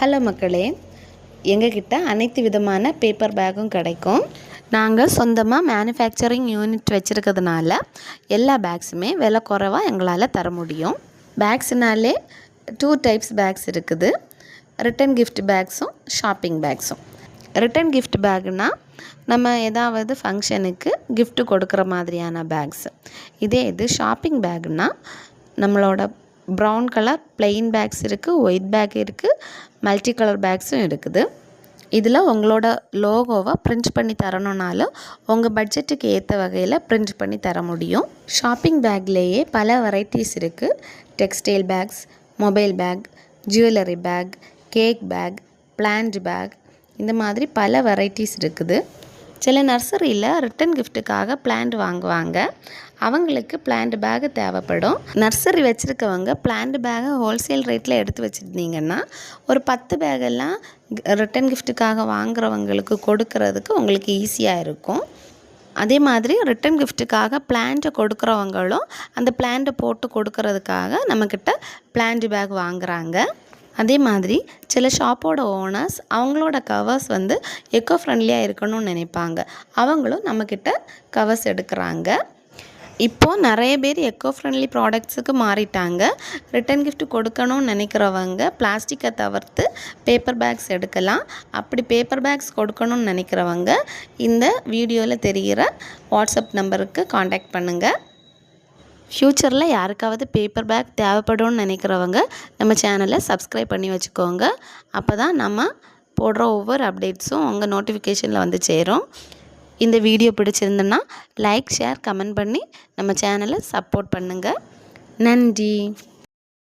Hello மக்களே, எங்ககிட்ட அனைத்து விதமான பேப்பர் பேக்கும் கிடைக்கும். நாங்கள் சொந்தமாக மேனுஃபேக்சரிங் யூனிட் வச்சுருக்கிறதுனால எல்லா பேக்ஸுமே விலை குறைவாக எங்களால் தர முடியும். பேக்ஸ்னாலே 2 டைப்ஸ் பேக்ஸ் இருக்குது. ரிட்டன் கிஃப்ட் பேக்ஸும் ஷாப்பிங் பேக்ஸும். ரிட்டன் கிஃப்ட் பேக்னால் நம்ம ஏதாவது ஃபங்க்ஷனுக்கு கிஃப்ட் கொடுக்குற மாதிரியான பேக்ஸ். இது ஷாப்பிங் பேக்னால் நம்மளோட ப்ரௌன் கலர் ப்ளெயின் பேக்ஸ் இருக்குது, ஒயிட் பேக் இருக்குது, மல்டி கலர் பேக்ஸும் இருக்குது. இதில் உங்களோட லோகோவை பிரிண்ட் பண்ணி தரணுன்னாலும் உங்கள் பட்ஜெட்டுக்கு ஏற்ற வகையில் பிரிண்ட் பண்ணி தர முடியும். ஷாப்பிங் பேக்லேயே பல வெரைட்டிஸ் இருக்குது. Textile bags, mobile bag, jewellery bag, cake bag, plant bag, இந்த மாதிரி பல வெரைட்டிஸ் இருக்குது. சில நர்சரியில் ரிட்டன் கிஃப்ட்டுக்காக பிளான்ட் வாங்குவாங்க. அவங்களுக்கு பிளான்ட் பேக் தேவைப்படும். நர்சரி வச்சுருக்கவங்க பிளான்ட் பேக்கை ஹோல்சேல் ரேட்டில் எடுத்து வச்சுருந்தீங்கன்னா ஒரு 10 பேக்கெல்லாம் ரிட்டன் கிஃப்ட்டுக்காக வாங்குறவங்களுக்கு கொடுக்கறதுக்கு உங்களுக்கு ஈஸியாக இருக்கும். அதே மாதிரி ரிட்டன் கிஃப்ட்டுக்காக பிளான்ட்டை கொடுக்குறவங்களும் அந்த பிளான்ட்டை போட்டு கொடுக்கறதுக்காக நம்மக்கிட்ட பிளான்ட் பேக் வாங்குகிறாங்க. அதே மாதிரி சில ஷாப்போட ஓனர்ஸ் அவங்களோட கவர்ஸ் எக்கோ ஃப்ரெண்ட்லியாக இருக்கணும்னு நினைப்பாங்க. அவங்களும் நம்மக்கிட்ட கவர்ஸ் எடுக்கிறாங்க. இப்போது நிறைய பேர் எக்கோ ஃப்ரெண்ட்லி ப்ராடக்ட்ஸுக்கு மாறிட்டாங்க. ரிட்டன் கிஃப்ட் கொடுக்கணும்னு நினைக்கிறவங்க பிளாஸ்டிக்கை தவிர்த்து பேப்பர் பேக்ஸ் எடுக்கலாம். அப்படி பேப்பர் பேக்ஸ் கொடுக்கணும்னு நினைக்கிறவங்க இந்த வீடியோவில் தெரிகிற வாட்ஸ்அப் நம்பருக்கு காண்டாக்ட் பண்ணுங்கள். ஃப்யூச்சரில் யாருக்காவது பேப்பர் பேக் தேவைப்படும்னு நினைக்கிறவங்க நம்ம சேனலை சப்ஸ்கிரைப் பண்ணி வச்சுக்கோங்க. அப்போ தான் நம்ம போடுற ஒவ்வொரு அப்டேட்ஸும் உங்கள் நோட்டிஃபிகேஷனில் சேரும். இந்த வீடியோ பிடிச்சிருந்துன்னா லைக், ஷேர், கமெண்ட் பண்ணி நம்ம சேனலை சப்போர்ட் பண்ணுங்கள். நன்றி.